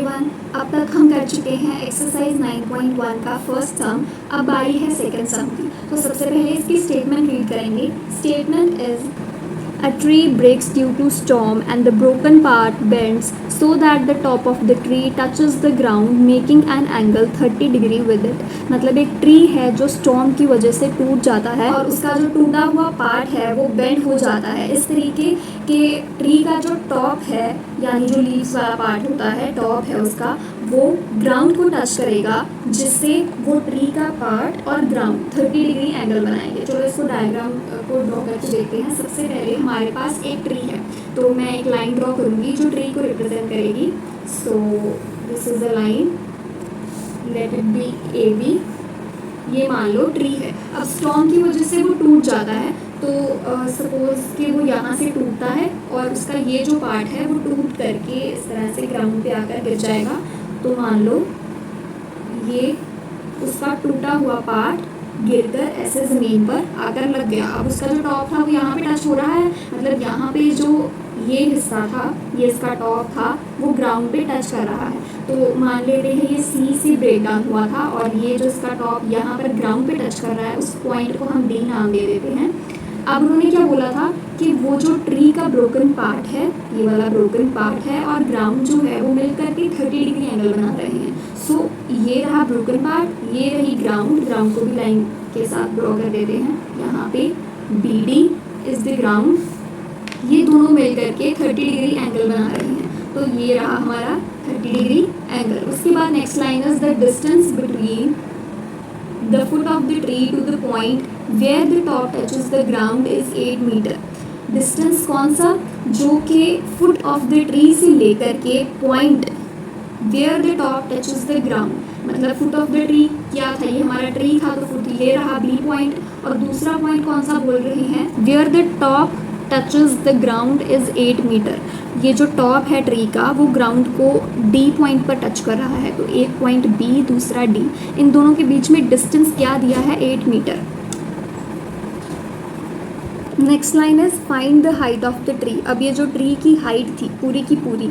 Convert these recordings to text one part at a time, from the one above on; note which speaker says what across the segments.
Speaker 1: Everyone, अब तक हम कर चुके हैं एक्सरसाइज 9.1 का फर्स्ट सम। अब बारी है सेकंड सम की। तो सबसे पहले इसकी स्टेटमेंट रीड करेंगे। Statement is A tree breaks due to storm and the broken part bends so that the top of the tree touches the ground making an angle 30 degree with it। मतलब एक tree है जो storm की वजह से टूट जाता है और उसका जो टूटा हुआ पार्ट है वो बेंड हो जाता है इस तरीके के ट्री का जो टॉप है यानी जो लीव्स वाला पार्ट होता है टॉप है उसका वो ग्राउंड को टच करेगा जिससे वो ट्री का पार्ट और ग्राउंड 30 डिग्री एंगल बनाएंगे। चलो इसको डायग्राम को ड्रॉ करके देखते हैं। सबसे पहले हमारे पास एक ट्री है तो मैं एक लाइन ड्रॉ करूँगी जो ट्री को रिप्रेजेंट करेगी। So this is a line, let it be A B. ये मान लो ट्री है। अब स्टॉर्म की वजह से वो टूट जाता है तो सपोज कि वो यहाँ से टूटता है और उसका ये जो पार्ट है वो टूट करके इस तरह से ग्राउंड पे आकर गिर जाएगा। तो मान लो ये उसका टूटा हुआ पार्ट गिरकर ऐसे ज़मीन पर आकर लग गया। अब उसका जो टॉप था वो यहाँ पे टच हो रहा है, मतलब यहाँ पे जो ये हिस्सा था, ये इसका टॉप था, वो ग्राउंड पे टच कर रहा है। तो मान लेते हैं ये सी से ब्रेक डाउन हुआ था और ये जो इसका टॉप यहाँ पर ग्राउंड पे टच कर रहा है उस पॉइंट को हम डी नाम दे देते हैं। अब उन्होंने क्या बोला था कि वो जो ट्री का ब्रोकन पार्ट है, ये वाला ब्रोकन पार्ट है और ग्राउंड जो है वो मिल करके 30 डिग्री एंगल बना रहे हैं। सो ये रहा ब्रोकन पार्ट, ये रही ग्राउंड। ग्राउंड को भी लाइन के साथ ड्रॉ कर देते हैं। यहाँ पे B D is the ground, ये दोनों मिल करके 30 डिग्री एंगल बना रहे हैं। तो ये रहा हमारा 30 डिग्री एंगल। उसके बाद next line is the distance between the foot of the tree to the point where the top touches the ground is 8 metre. Distance कौन सा? जो कि फुट ऑफ द ट्री से लेकर के point where the top touches the ground, मतलब foot of the tree क्या था, ये हमारा ट्री था तो फुट ये रहा बी पॉइंट। और दूसरा पॉइंट कौन सा बोल रहे हैं? where the top touches the ground is 8 metre. ये जो टॉप है ट्री का वो ग्राउंड को डी पॉइंट पर टच कर रहा है। तो एक पॉइंट बी दूसरा डी, इन दोनों के बीच में डिस्टेंस क्या दिया है? 8 metre. Next line is find the height of the tree. अब ये जो ट्री की हाइट थी पूरी की पूरी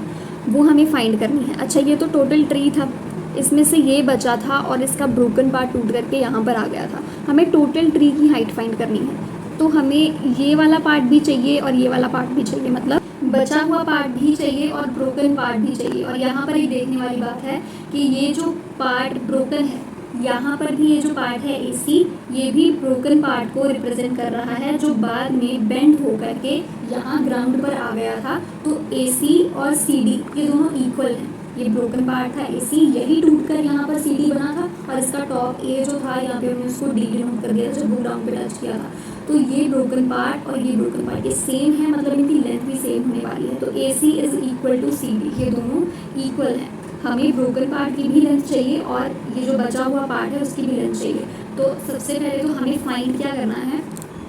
Speaker 1: वो हमें फाइंड करनी है। अच्छा ये तो टोटल ट्री था, इसमें से ये बचा था और इसका ब्रोकन पार्ट टूट करके यहाँ पर आ गया था। हमें टोटल ट्री की हाइट फाइंड करनी है तो हमें ये वाला पार्ट भी चाहिए और ये वाला पार्ट भी चाहिए, मतलब बचा हुआ पार्ट भी चाहिए और ब्रोकन पार्ट भी चाहिए। और यहाँ पर एक देखने वाली बात है कि ये जो पार्ट ब्रोकन है, यहाँ पर भी ये जो पार्ट है AC, ये भी ब्रोकन पार्ट को रिप्रेजेंट कर रहा है जो बाद में बेंड हो करके यहाँ ग्राउंड पर आ गया था। तो AC और CD ये दोनों इक्वल हैं। ये ब्रोकन पार्ट था AC, यही टूट कर यहाँ पर CD बना था और इसका टॉप A जो था यहाँ पे हमने उसको D डिनोट कर दिया था जब वो ग्राउंड पे टच किया था। तो ये ब्रोकन पार्ट और ये ब्रोकन पार्ट ये सेम है, मतलब इनकी लेंथ भी सेम होने वाली है। तो AC is equal to CD, ये दोनों इक्वल हैं। हमें ब्रोकन पार्ट की भी लेंथ चाहिए और ये जो बचा हुआ पार्ट है उसकी भी लेंथ चाहिए। तो सबसे पहले तो हमें फाइंड क्या करना है?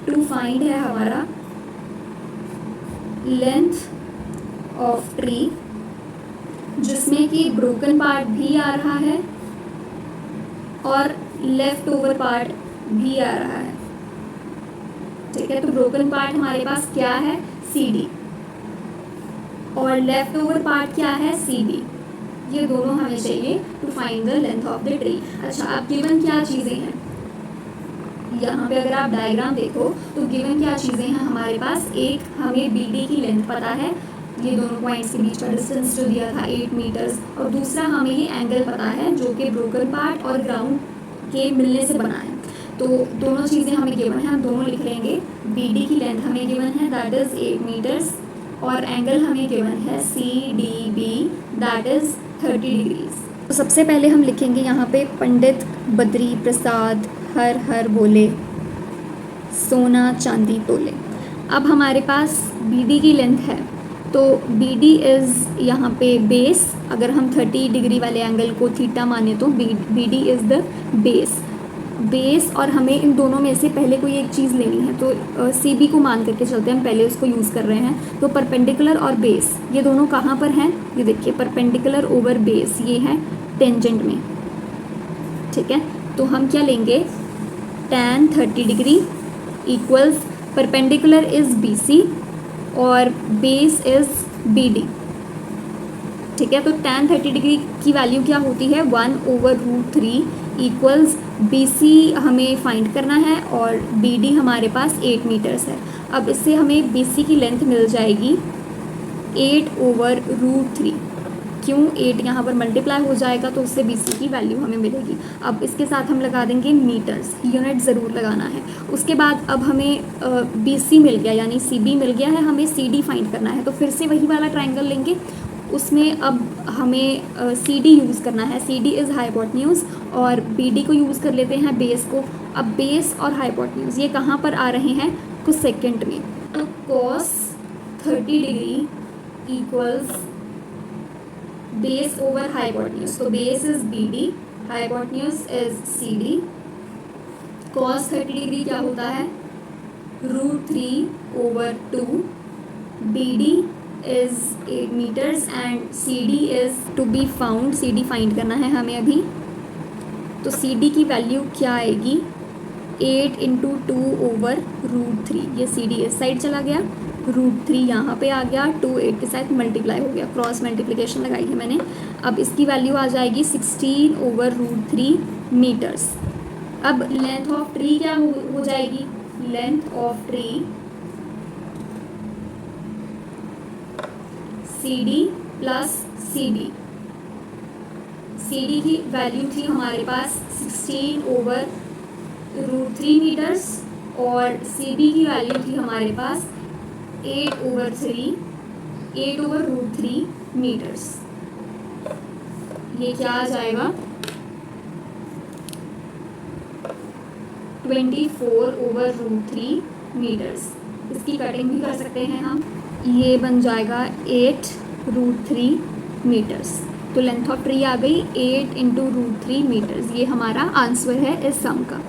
Speaker 1: टू फाइंड है हमारा लेंथ ऑफ ट्री, जिसमें कि ब्रोकन पार्ट भी आ रहा है और लेफ्ट ओवर पार्ट भी आ रहा है। ठीक है, तो ब्रोकन पार्ट हमारे पास क्या है? CD और लेफ्ट ओवर पार्ट क्या है? CD। ये दोनों हमें चाहिए to find the length of the tree. अच्छा अब गिवन क्या चीज़ें हैं यहाँ पे? अगर आप डायग्राम देखो तो गिवन क्या चीज़ें हैं हमारे पास? एक हमें BD की लेंथ पता है, ये दोनों पॉइंट्स के बीच का डिस्टेंस जो दिया था 8 मीटर्स, और दूसरा हमें ये एंगल पता है जो कि ब्रोकन पार्ट और ग्राउंड के मिलने से बना है। तो दोनों चीज़ें हमें गिवन है, हम दोनों लिख लेंगे। BD की लेंथ हमें गिवन है दैट इज़ 8 मीटर्स और एंगल हमें गिवन है CDB दैट इज़ 30 डिग्रीज। तो सबसे पहले हम लिखेंगे यहाँ पे पंडित बद्री प्रसाद हर हर बोले सोना चांदी तोले। अब हमारे पास BD की लेंथ है तो BD इज़ यहाँ पे बेस, अगर हम 30 डिग्री वाले एंगल को थीटा माने तो BD इज़ द बेस और हमें इन दोनों में से पहले कोई एक चीज़ लेनी है। तो CB को मान करके चलते हैं, हम पहले उसको यूज़ कर रहे हैं। तो परपेंडिकुलर और बेस ये दोनों कहाँ पर हैं? ये देखिए परपेंडिकुलर ओवर बेस ये है टेंजेंट में। ठीक है, तो हम क्या लेंगे? tan 30 degree equals perpendicular is BC और बेस इज़ BD। ठीक है। तो tan 30 डिग्री की वैल्यू क्या होती है 1/√3 इक्वल्स BC हमें फाइंड करना है और BD हमारे पास 8 मीटर्स है। अब इससे हमें BC की लेंथ मिल जाएगी 8/√3। क्यों 8 यहाँ पर मल्टीप्लाई हो जाएगा तो उससे BC की वैल्यू हमें मिलेगी। अब इसके साथ हम लगा देंगे मीटर्स, यूनिट ज़रूर लगाना है। उसके बाद अब हमें BC मिल गया यानी CB मिल गया है, हमें CD फाइंड करना है। तो फिर से वही वाला ट्राइंगल लेंगे, उसमें अब हमें CD यूज़ करना है। CD इज़ हाइपोटेन्यूज़ और BD को यूज़ कर लेते हैं बेस को। अब बेस और हाइपोटेन्यूज़ ये कहाँ पर आ रहे हैं कुछ सेकेंड में। तो cos 30 degree equals base over hypotenuse. तो base is BD, hypotenuse is CD। cos 30 degree क्या होता है √3/2। BD is 8 meters and CD is to be found, CD find करना है हमें अभी। तो CD की वैल्यू क्या आएगी 8 × 2/√3। ये CD इस साइड चला गया, √3 यहाँ पे आ गया, 2 8 के साथ मल्टीप्लाई हो गया, क्रॉस मल्टीप्लिकेशन लगाई है मैंने। अब इसकी वैल्यू आ जाएगी 16/√3 मीटर्स। अब लेंथ ऑफ ट्री क्या हो जाएगी, length of tree CD plus CB। CD की वैल्यू थी हमारे पास 16/√3 मीटर्स और CB की वैल्यू थी हमारे पास 8/√3 मीटर्स। ये क्या आ जाएगा 24/√3 मीटर्स। इसकी कटिंग भी कर सकते हैं हम, ये बन जाएगा 8/√3 मीटर्स। तो लेंथ ऑफ ट्री आ गई 8 × √3 मीटर्स। ये हमारा आंसर है इस सम का।